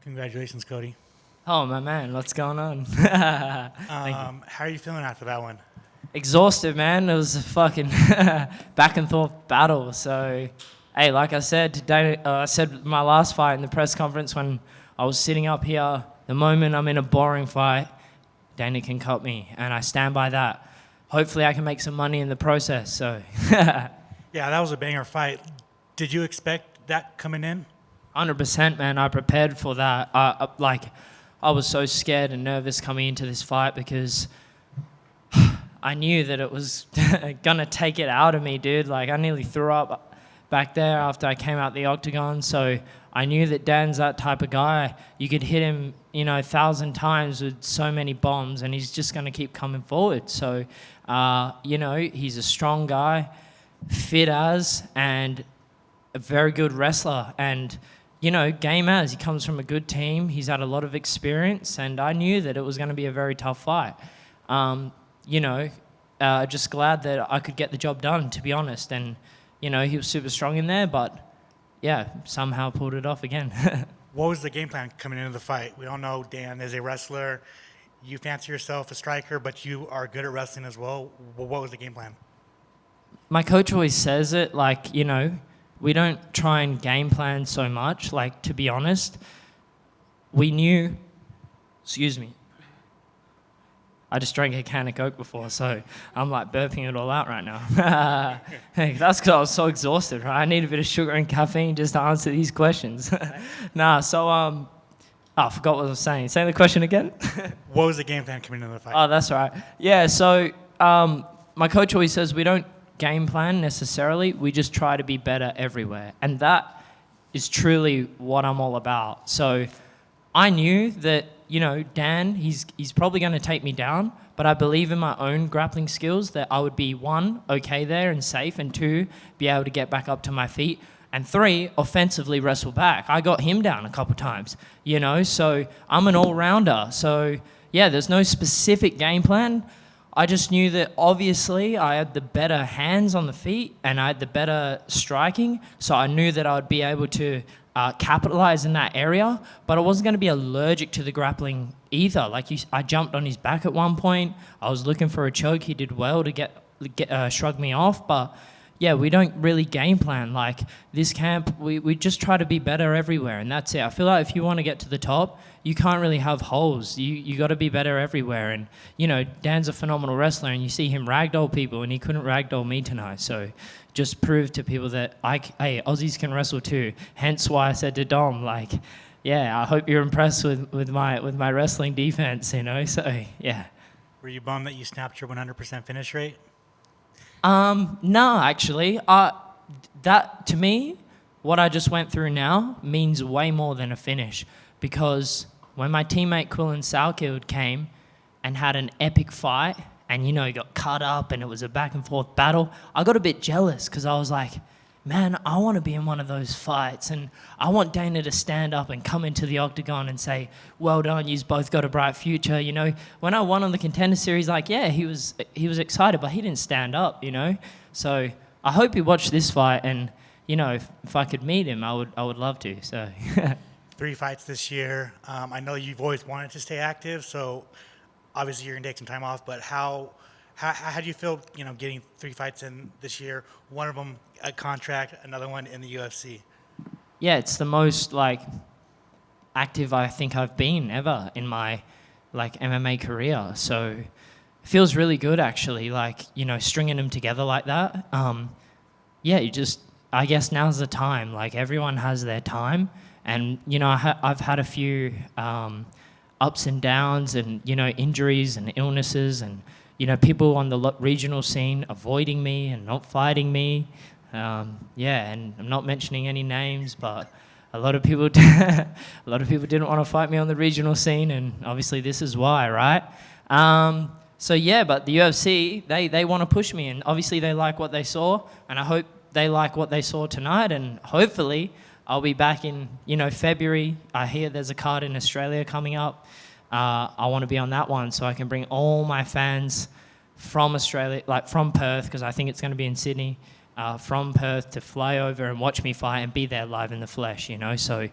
Congratulations, Cody. Oh, my man, what's going on? How are you feeling after that one? Exhausted, man. It was a fucking back and forth battle. So, hey, like I said today, I said my last fight in the press conference when I was sitting up here, the moment I'm in a boring fight, Dana can cut me, and I stand by that. Hopefully, I can make some money in the process. So, Yeah, that was a banger fight. Did you expect that coming in? 100%, man. I prepared for that. I was so scared and nervous coming into this fight because I knew that it was gonna take it out of me, dude. Like, I nearly threw up back there after I came out the octagon. So I knew that Dan's that type of guy. You could hit him, 1,000 times with so many bombs, and he's just gonna keep coming forward. So, he's a strong guy, fit as, and a very good wrestler. And game as, he comes from a good team. He's had a lot of experience, and I knew that it was going to be a very tough fight. Just glad that I could get the job done, to be honest. And, he was super strong in there, but, yeah, somehow pulled it off again. What was the game plan coming into the fight? We all know Dan is a wrestler. You fancy yourself a striker, but you are good at wrestling as well. What was the game plan? My coach always says it, we don't try and game plan so much. To be honest, we knew, excuse me, I just drank a can of Coke before, so I'm burping it all out right now. Hey, that's because I was so exhausted, right? I need a bit of sugar and caffeine just to answer these questions. I forgot what I was saying. Say the question again. What was the game plan coming into the fight? Oh, that's all right. Yeah, so my coach always says we don't game plan necessarily, we just try to be better everywhere, and that is truly what I'm all about. So I knew that Dan, he's probably going to take me down, but I believe in my own grappling skills that I would be, 1, okay there and safe, and 2, be able to get back up to my feet, and 3, offensively wrestle back. I got him down a couple times, so I'm an all-rounder. So yeah, there's no specific game plan. I just knew that obviously I had the better hands on the feet and I had the better striking, so I knew that I would be able to capitalize in that area, but I wasn't going to be allergic to the grappling either. I jumped on his back at one point. I was looking for a choke. He did well to shrug me off, but yeah, we don't really game plan. This camp, we just try to be better everywhere, and that's it. I feel like if you want to get to the top, you can't really have holes. You got to be better everywhere. And, Dan's a phenomenal wrestler, and you see him ragdoll people, and he couldn't ragdoll me tonight. So just prove to people that, hey, Aussies can wrestle too. Hence why I said to Dom, I hope you're impressed with my wrestling defense, So, yeah. Were you bummed that you snapped your 100% finish rate? No, actually. That, to me, what I just went through now means way more than a finish, because when my teammate Quillan Salkild came and had an epic fight and, he got cut up and it was a back and forth battle, I got a bit jealous because I was like, man, I want to be in one of those fights, and I want Dana to stand up and come into the octagon and say, well done, you've both got a bright future. When I won on the Contender Series, he was excited, but he didn't stand up, So I hope you watch this fight, and, if I could meet him, I would love to, so. 3 fights this year. I know you've always wanted to stay active, so obviously you're going to take some time off, but how do you feel, getting 3 fights in this year, one of them a contract, another one in the UFC? Yeah, it's the most, active I think I've been ever in my, MMA career. So it feels really good, actually, stringing them together like that. I guess now's the time. Everyone has their time. And, I've had a few ups and downs and, injuries and illnesses and, people on the regional scene avoiding me and not fighting me. And I'm not mentioning any names, but a lot of people didn't want to fight me on the regional scene, and obviously this is why, right? But the UFC, they want to push me, and obviously they like what they saw, and I hope they like what they saw tonight, and hopefully I'll be back in, February. I hear there's a card in Australia coming up. I want to be on that one so I can bring all my fans from Australia, from Perth, because I think it's going to be in Sydney, from Perth to fly over and watch me fight and be there live in the flesh, So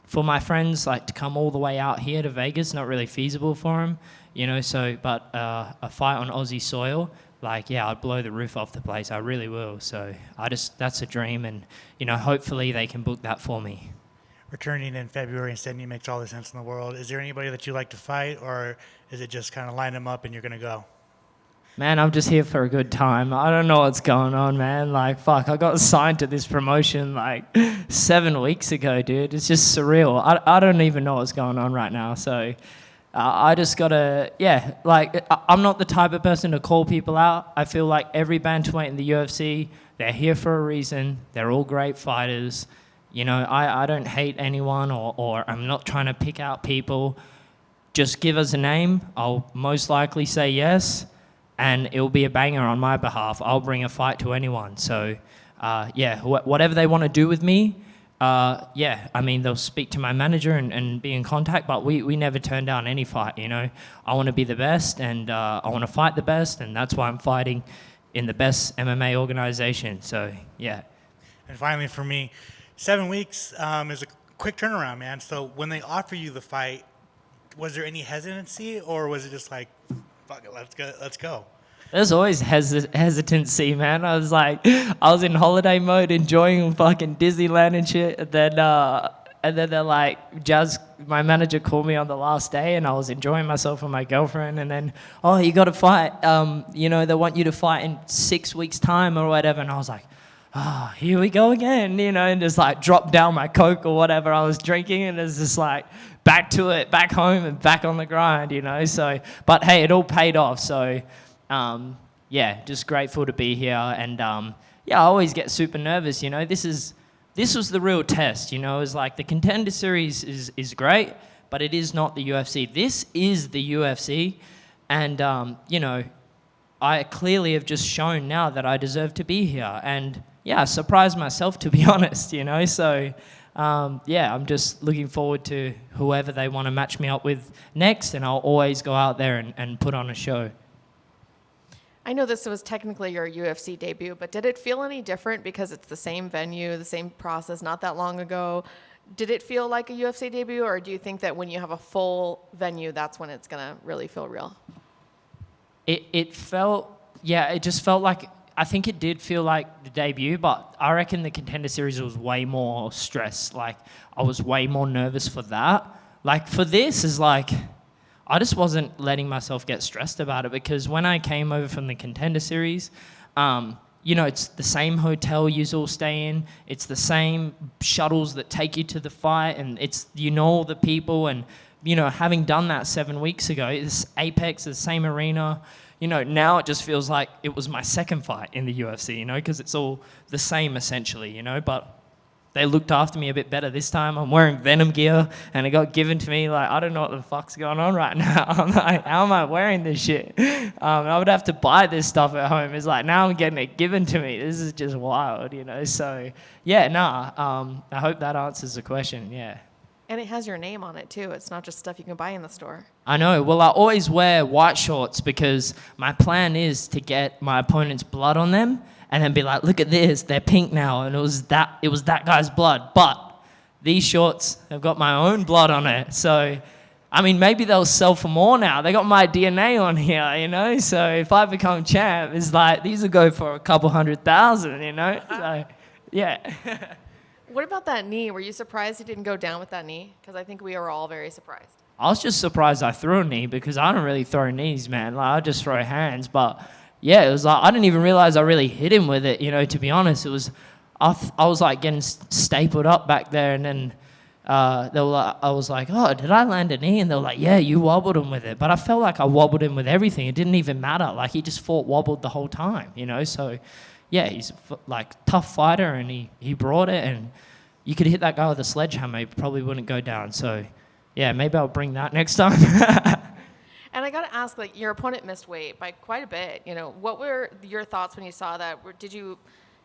for my friends, like, to come all the way out here to Vegas, not really feasible for them, you know, so, but a fight on Aussie soil, like, yeah, I'd blow the roof off the place. I really will. So that's a dream, and, you know, hopefully they can book that for me. Returning in February and Sydney makes all the sense in the world. Is there anybody that you like to fight, or is it just kind of line them up and you're going to go? Man, I'm just here for a good time. I don't know what's going on, man. Like, fuck, I got signed to this promotion like 7 weeks ago, dude. It's just surreal. I don't even know what's going on right now. So I just gotta, yeah, like, I'm not the type of person to call people out. I feel like every bantamweight in the UFC, they're here for a reason. They're all great fighters. You know, I don't hate anyone, or I'm not trying to pick out people. Just give us a name. I'll most likely say yes, and it'll be a banger on my behalf. I'll bring a fight to anyone. So, yeah, whatever they want to do with me, yeah, I mean, they'll speak to my manager and be in contact, but we never turn down any fight, you know. I want to be the best, and I want to fight the best, and that's why I'm fighting in the best MMA organization. So, yeah. And finally, for me, 7 weeks is a quick turnaround, man. So when they offer you the fight, was there any hesitancy, or was it just like, fuck it, let's go? There's always hesitancy, man. I was in holiday mode, enjoying fucking Disneyland and shit. And then they're like, Jazz, my manager, called me on the last day, and I was enjoying myself with my girlfriend. And then, oh, you got to fight. You know, they want you to fight in 6 weeks' time or whatever. And I was like, oh, here we go again, you know, and just like dropped down my Coke or whatever I was drinking, and it's just like back to it, back home and back on the grind, you know. So, but hey, it all paid off. So, yeah, just grateful to be here. And yeah, I always get super nervous, you know. This was the real test, you know. It's like the Contender Series is great, but it is not the UFC. This is the UFC, and you know, I clearly have just shown now that I deserve to be here. And yeah, I surprised myself, to be honest, you know. So, yeah, I'm just looking forward to whoever they want to match me up with next, and I'll always go out there and put on a show. I know this was technically your UFC debut, but did it feel any different because it's the same venue, the same process, not that long ago? Did it feel like a UFC debut, or do you think that when you have a full venue, that's when it's going to really feel real? It felt, yeah, it just felt like, I think it did feel like the debut, but I reckon the Contender Series was way more stress. Like, I was way more nervous for that. Like, for this is like, I just wasn't letting myself get stressed about it, because when I came over from the Contender Series, you know, it's the same hotel you all stay in. It's the same shuttles that take you to the fight, and it's, you know, all the people. And, you know, having done that 7 weeks ago, it's Apex, the same arena. You know, now it just feels like it was my second fight in the UFC, you know, because it's all the same essentially, you know. But they looked after me a bit better this time. I'm wearing Venom gear, and it got given to me. Like, I don't know what the fuck's going on right now. I'm like, how am I wearing this shit? I would have to buy this stuff at home. It's like, now I'm getting it given to me. This is just wild, you know. So, yeah, I hope that answers the question, yeah. And it has your name on it, too. It's not just stuff you can buy in the store. I know. Well, I always wear white shorts because my plan is to get my opponent's blood on them and then be like, look at this, they're pink now, and it was that guy's blood. But these shorts have got my own blood on it. So, I mean, maybe they'll sell for more now. They got my DNA on here, you know? So if I become champ, it's like, these will go for a couple 100,000, you know? So, yeah. What about that knee? Were you surprised he didn't go down with that knee? Because I think we were all very surprised. I was just surprised I threw a knee, because I don't really throw knees, man. Like, I just throw hands. But yeah, it was like, I didn't even realize I really hit him with it, you know, to be honest. It was, I was like getting stapled up back there, and then they were like, I was like, oh, did I land a knee? And they were like, yeah, you wobbled him with it. But I felt like I wobbled him with everything. It didn't even matter. Like, he just fought wobbled the whole time, you know. So yeah, he's like tough fighter, and he brought it, and you could hit that guy with a sledgehammer, he probably wouldn't go down. So, yeah, maybe I'll bring that next time. And I got to ask, like, your opponent missed weight by quite a bit. You know, what were your thoughts when you saw that? Did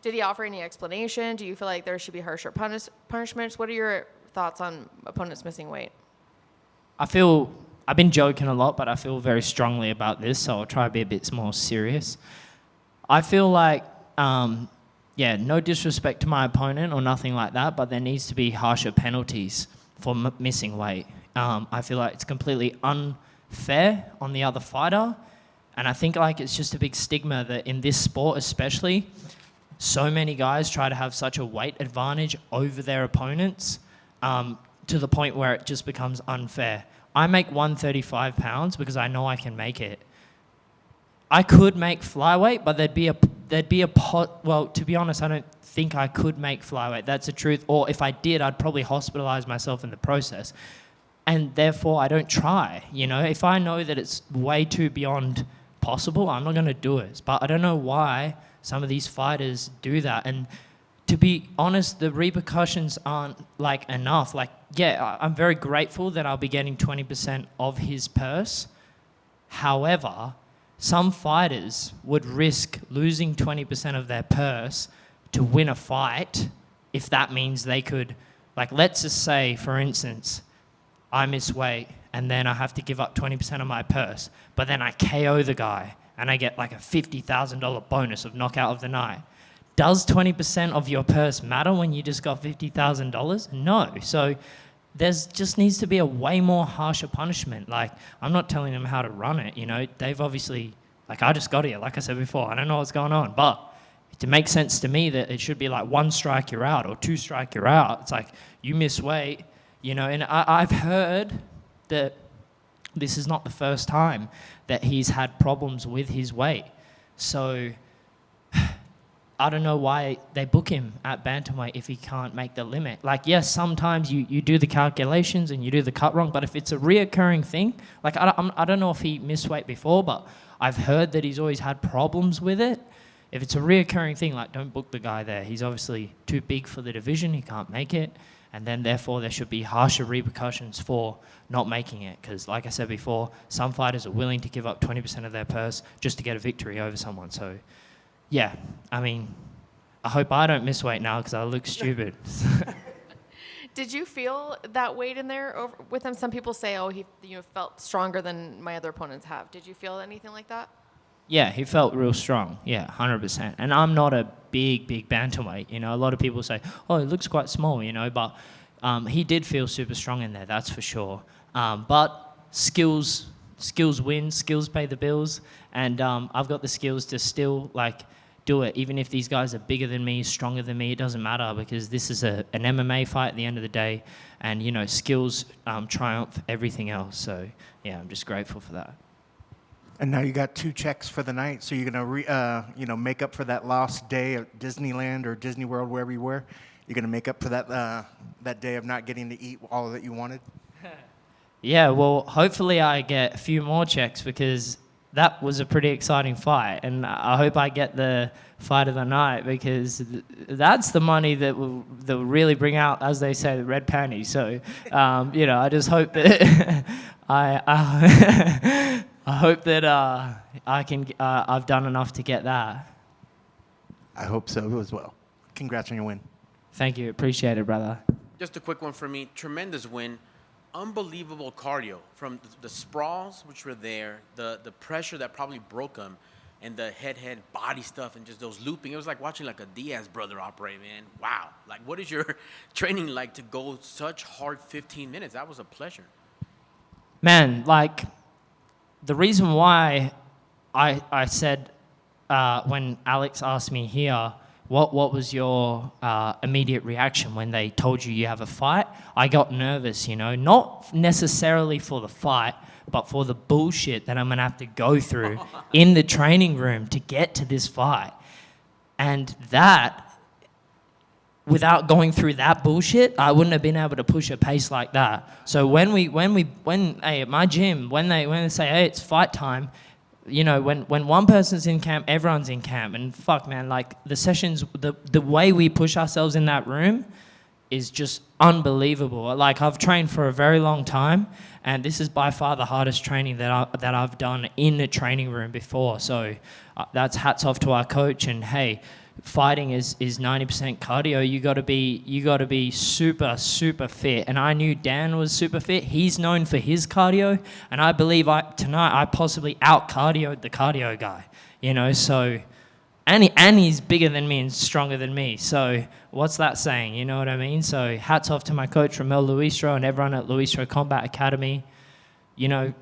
he offer any explanation? Do you feel like there should be harsher punishments? What are your thoughts on opponents missing weight? I've been joking a lot, but I feel very strongly about this, so I'll try to be a bit more serious. I feel like, yeah, no disrespect to my opponent or nothing like that, but there needs to be harsher penalties for missing weight. I feel like it's completely unfair on the other fighter. And I think like it's just a big stigma that in this sport especially, so many guys try to have such a weight advantage over their opponents to the point where it just becomes unfair. I make 135 pounds because I know I can make it. I could make flyweight, but well, to be honest, I don't think I could make flyweight. That's the truth. Or if I did, I'd probably hospitalize myself in the process. And therefore, I don't try. You know, if I know that it's way too beyond possible, I'm not going to do it. But I don't know why some of these fighters do that. And to be honest, the repercussions aren't like enough. Like, yeah, I'm very grateful that I'll be getting 20% of his purse. However, some fighters would risk losing 20% of their purse to win a fight if that means they could, like, let's just say, for instance, I miss weight and then I have to give up 20% of my purse, but then I KO the guy and I get like a $50,000 bonus of knockout of the night. Does 20% of your purse matter when you just got $50,000? No. So there's just needs to be a way more harsher punishment. Like, I'm not telling them how to run it, you know. They've obviously, like, I just got here, like I said before, I don't know what's going on, but it makes sense to me that it should be like 1 strike you're out or 2 strike you're out. It's like, you miss weight, you know, and I've heard that this is not the first time that he's had problems with his weight. So I don't know why they book him at bantamweight if he can't make the limit. Like, yes, sometimes you do the calculations and you do the cut wrong, but if it's a reoccurring thing, like I don't know if he missed weight before, but I've heard that he's always had problems with it. If it's a reoccurring thing, like, don't book the guy there. He's obviously too big for the division. He can't make it. And then, therefore, there should be harsher repercussions for not making it. Because, like I said before, some fighters are willing to give up 20% of their purse just to get a victory over someone. So, yeah, I mean, I hope I don't miss weight now because I look stupid. Did you feel that weight in there with him? Some people say, oh, he felt stronger than my other opponents have. Did you feel anything like that? Yeah, he felt real strong. Yeah, 100%. And I'm not a big bantamweight. You know, a lot of people say, oh, he looks quite small, you know, but he did feel super strong in there, that's for sure. But skills win, skills pay the bills, and I've got the skills to still, like, do it. Even if these guys are bigger than me, stronger than me, it doesn't matter because this is an MMA fight at the end of the day, and, you know, skills triumph everything else. So, yeah, I'm just grateful for that. And now you got 2 checks for the night, so you're gonna make up for that lost day at Disneyland or Disney World, wherever you were. You're gonna make up for that day of not getting to eat all that you wanted. Yeah, well, hopefully I get a few more checks because that was a pretty exciting fight, and I hope I get the fight of the night because that's the money that will really bring out, as they say, the red panties. So, you know, I just hope that I hope that I've done enough to get that. I hope so as well. Congrats on your win. Thank you. Appreciate it, brother. Just a quick one for me. Tremendous win. Unbelievable cardio from the sprawls, which were there, the pressure that probably broke him, and the head body stuff and just those looping. It was like watching like a Diaz brother operate, man. Wow. Like, what is your training like to go such hard 15 minutes? That was a pleasure. Man, like, the reason why I said when Alex asked me here, what was your immediate reaction when they told you have a fight? I got nervous, you know, not necessarily for the fight, but for the bullshit that I'm going to have to go through in the training room to get to this fight. And that, without going through that bullshit, I wouldn't have been able to push a pace like that. So when hey, at my gym, when they say, hey, it's fight time, you know, when one person's in camp, everyone's in camp. And fuck, man, like, the sessions, the way we push ourselves in that room is just unbelievable. Like, I've trained for a very long time, and this is by far the hardest training that I've done in a training room before. So that's hats off to our coach. And hey, fighting is 90% cardio. You got to be super fit. And I knew Dan was super fit. He's known for his cardio, and I believe tonight I possibly out cardioed the cardio guy. You know, so and he's bigger than me and stronger than me. So what's that saying? You know what I mean? So hats off to my coach, Ramel Luistro, and everyone at Luistro Combat Academy. You know,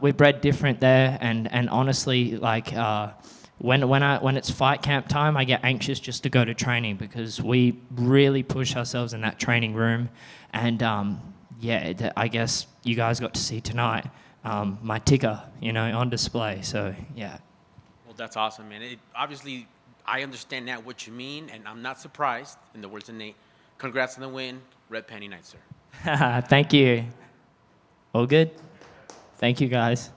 we're bred different there, and honestly, like when it's fight camp time, I get anxious just to go to training because we really push ourselves in that training room, and I guess you guys got to see tonight my ticker, you know, on display. So yeah. Well, That's awesome, man. Obviously, I understand now what you mean, and I'm not surprised. In the words of Nate, congrats on the win. Red Panty Night, sir. Thank you. All good? Thank you, guys.